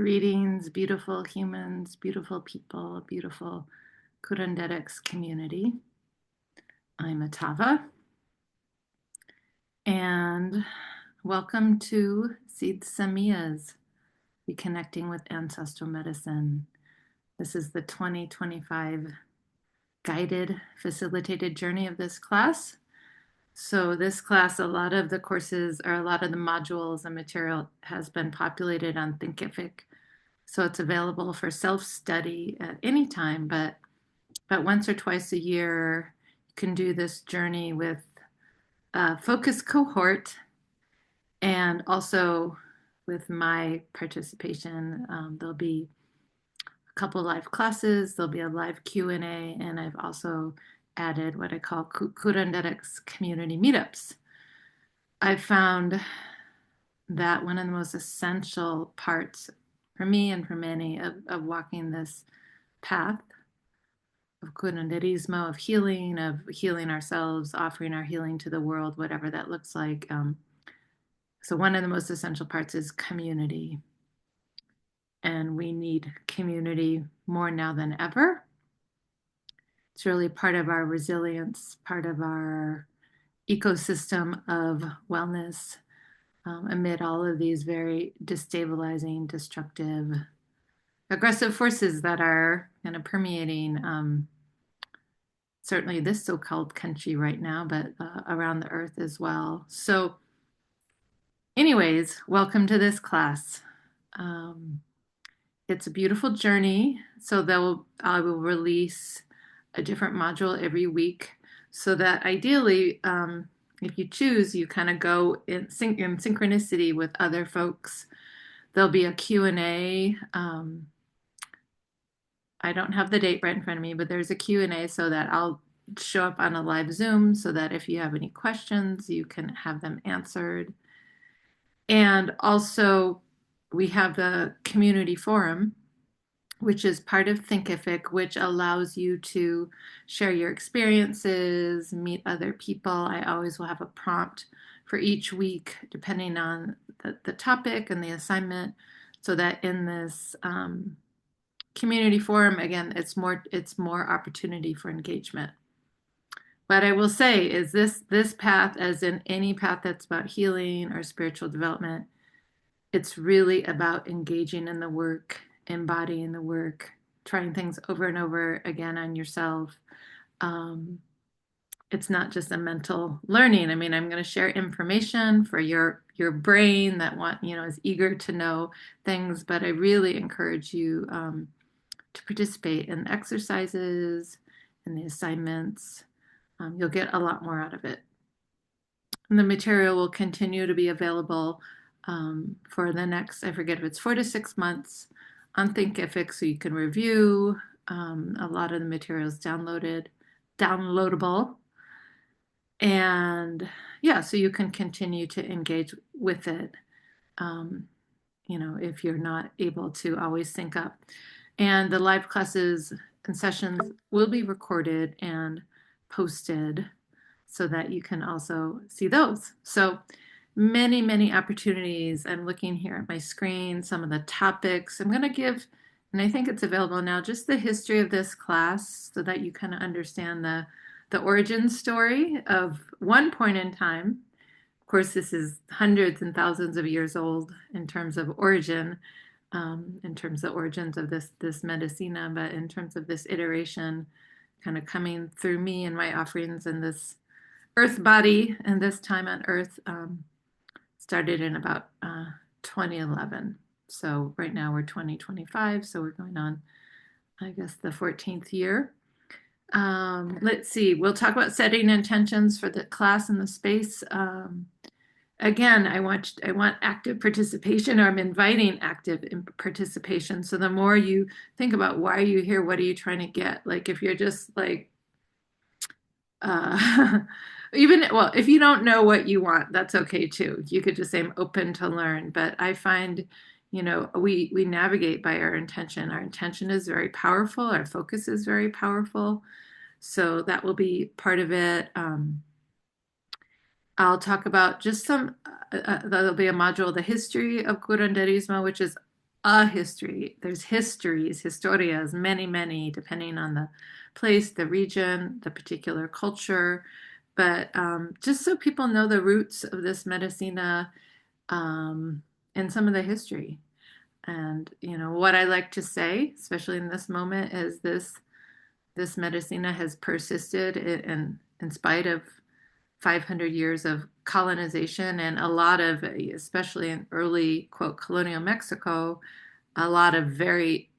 Greetings, beautiful humans, beautiful people, beautiful Curanderx community. I'm Atava, and welcome to Seed Semillas, Reconnecting with Ancestral Medicine. This is the 2025 guided, facilitated journey of this class. So this class, a lot of the courses or a lot of the modules and material has been populated on Thinkific. So it's available for self-study at any time, but once or twice a year, you can do this journey with a focus cohort and also with my participation. There'll be a couple live classes, there'll be a live Q&A, and I've also added what I call Curanderx community meetups. I've found that one of the most essential parts for me and for many of walking this path of curanderismo, of healing ourselves, offering our healing to the world, whatever that looks like. So one of the most essential parts is community. And we need community more now than ever. It's really part of our resilience, part of our ecosystem of wellness amid all of these very destabilizing, destructive, aggressive forces that are kind of permeating certainly this so-called country right now, but around the earth as well. So anyways, welcome to this class. It's a beautiful journey. So I will release a different module every week so that ideally, if you choose, you kind of go in synchronicity with other folks. There'll be a Q&A. I don't have the date right in front of me, but there's a Q&A so that I'll show up on a live Zoom so that if you have any questions, you can have them answered. And also, we have the community forum, which is part of Thinkific, which allows you to share your experiences, meet other people. I always will have a prompt for each week, depending on the topic and the assignment, so that in this community forum, again, it's more opportunity for engagement. What I will say is this path, as in any path that's about healing or spiritual development, it's really about engaging in the work, embodying the work, trying things over and over again on yourself. It's not just a mental learning. I mean, I'm going to share information for your brain that is eager to know things, but I really encourage you to participate in the exercises and the assignments. You'll get a lot more out of it. And the material will continue to be available for the next, I forget if it's 4 to 6 months on Thinkific, so you can review a lot of the materials downloadable. And yeah, so you can continue to engage with it, if you're not able to always sync up. And the live classes and sessions will be recorded and posted so that you can also see those. So many, many opportunities. I'm looking here at my screen, some of the topics. I'm going to give, and I think it's available now, just the history of this class so that you kind of understand the origin story of one point in time. Of course, this is hundreds and thousands of years old in terms of origin, in terms of origins of this medicina, but in terms of this iteration kind of coming through me and my offerings in this earth body and this time on earth started in about 2011. So right now we're 2025, so we're going on, I guess, the 14th year. Let's see, we'll talk about setting intentions for the class and the space. Again, I want active participation, or I'm inviting active participation. So the more you think about why are you here, what are you trying to get? Like if you're just like, if you don't know what you want, that's okay too. You could just say I'm open to learn. But I find, we navigate by our intention. Our intention is very powerful. Our focus is very powerful. So that will be part of it. I'll talk about just there'll be a module, the history of curanderismo, which is a history. There's histories, historias, many, many, depending on the place, the region, the particular culture. But just so people know the roots of this medicina and some of the history. And what I like to say, especially in this moment, is this medicina has persisted in spite of 500 years of colonization and a lot of, especially in early, quote, colonial Mexico, a lot of very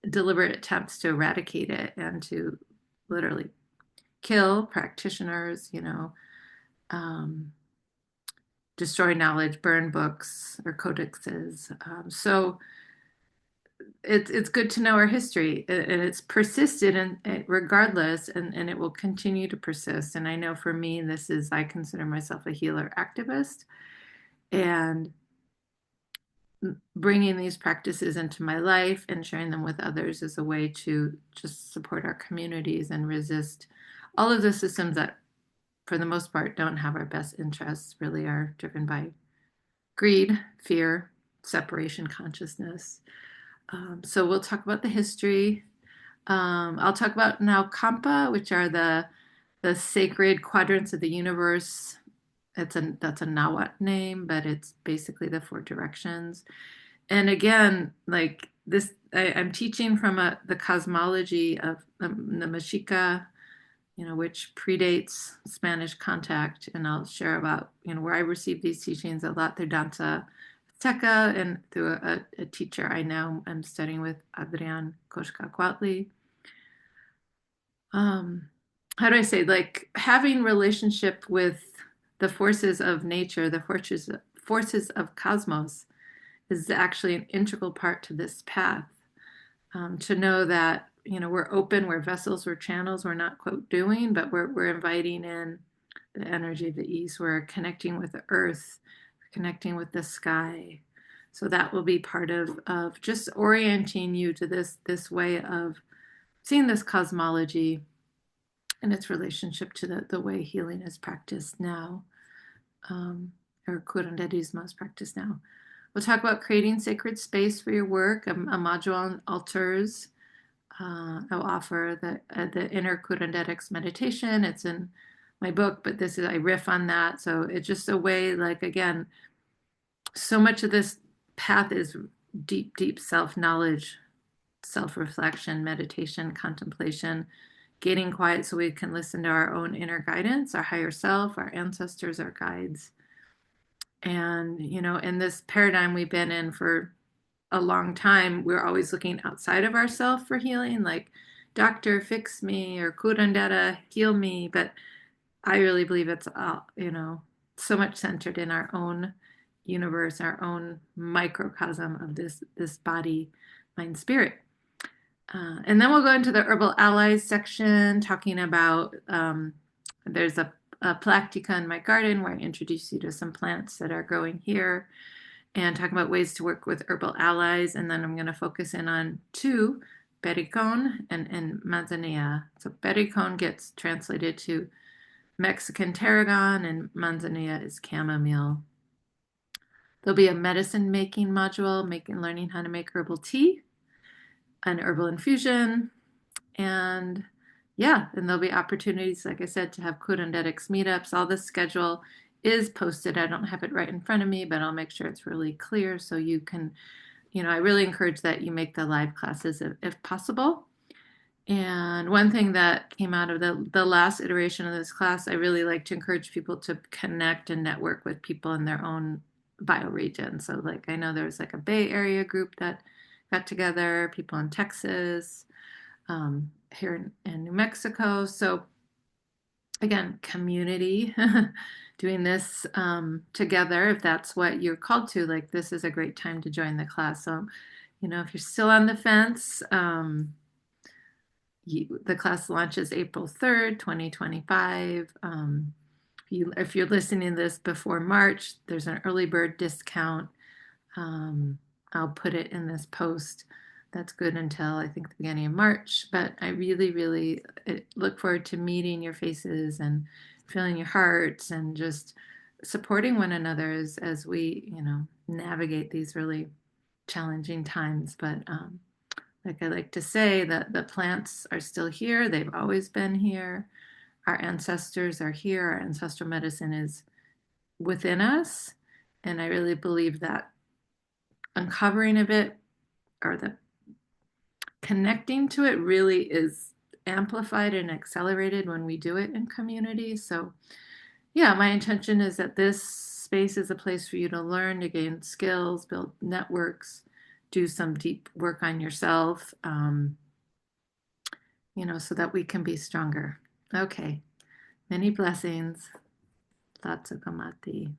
deliberate attempts to eradicate it and to literally kill practitioners, um, destroy knowledge, burn books or codexes. So it's good to know our history, and it's persisted and regardless, and it will continue to persist. And I know for me, I consider myself a healer activist, and bringing these practices into my life and sharing them with others is a way to just support our communities and resist all of the systems that, for the most part, don't have our best interests, really are driven by greed, fear, separation consciousness. So we'll talk about the history. I'll talk about now Kampa, which are the sacred quadrants of the universe. That's a Nahuatl name, but it's basically the four directions. And again, like this, I'm teaching from the cosmology of the Mexica, which predates Spanish contact. And I'll share about, where I received these teachings a lot through Danza Azteca and through a teacher I now am studying with, Adrian Koshka Cuautli. How do I say, like having relationship with the forces of nature, the forces of cosmos is actually an integral part to this path. To know that we're open, we're vessels, we're channels, we're not quote doing, but we're inviting in the energy of the east. We're connecting with the earth, connecting with the sky. So that will be part of just orienting you to this way of seeing this cosmology and its relationship to the way healing is practiced now, or curanderismo is practiced now. We'll talk about creating sacred space for your work, a module on altars. I'll offer the inner Curanderx meditation. It's in my book, but I riff on that. So it's just a way, like, again, so much of this path is deep, deep self-knowledge, self-reflection, meditation, contemplation, getting quiet so we can listen to our own inner guidance, our higher self, our ancestors, our guides. And, in this paradigm we've been in for a long time, we're always looking outside of ourselves for healing, like, doctor, fix me, or curandera, heal me. But I really believe it's, so much centered in our own universe, our own microcosm of this body, mind, spirit. And then we'll go into the herbal allies section, talking about there's a Plactica in my garden where I introduce you to some plants that are growing here and talking about ways to work with herbal allies. And then I'm going to focus in on two, Pericon and Manzanilla. So Pericon gets translated to Mexican tarragon and Manzanilla is chamomile. There'll be a medicine making module, learning how to make herbal tea, an herbal infusion, and there'll be opportunities, like I said, to have Curanderx meetups. All the schedule is posted. I don't have it right in front of me, but I'll make sure it's really clear so you can, I really encourage that you make the live classes if possible. And one thing that came out of the last iteration of this class, I really like to encourage people to connect and network with people in their own bioregion. So, like, I know there's like a Bay Area group that got together, people in Texas, here in New Mexico. So, again, community, doing this together, if that's what you're called to, like, this is a great time to join the class. So, if you're still on the fence, the class launches April 3rd, 2025. If you're listening to this before March, there's an early bird discount. I'll put it in this post. That's good until I think the beginning of March. But I really, really look forward to meeting your faces and feeling your hearts and just supporting one another as we, navigate these really challenging times. But like I like to say, that the plants are still here. They've always been here. Our ancestors are here. Our ancestral medicine is within us. And I really believe that uncovering of it, or the connecting to it, really is amplified and accelerated when we do it in community. So yeah, my intention is that this space is a place for you to learn, to gain skills, build networks, do some deep work on yourself, so that we can be stronger. Okay, many blessings. Lots of gamati.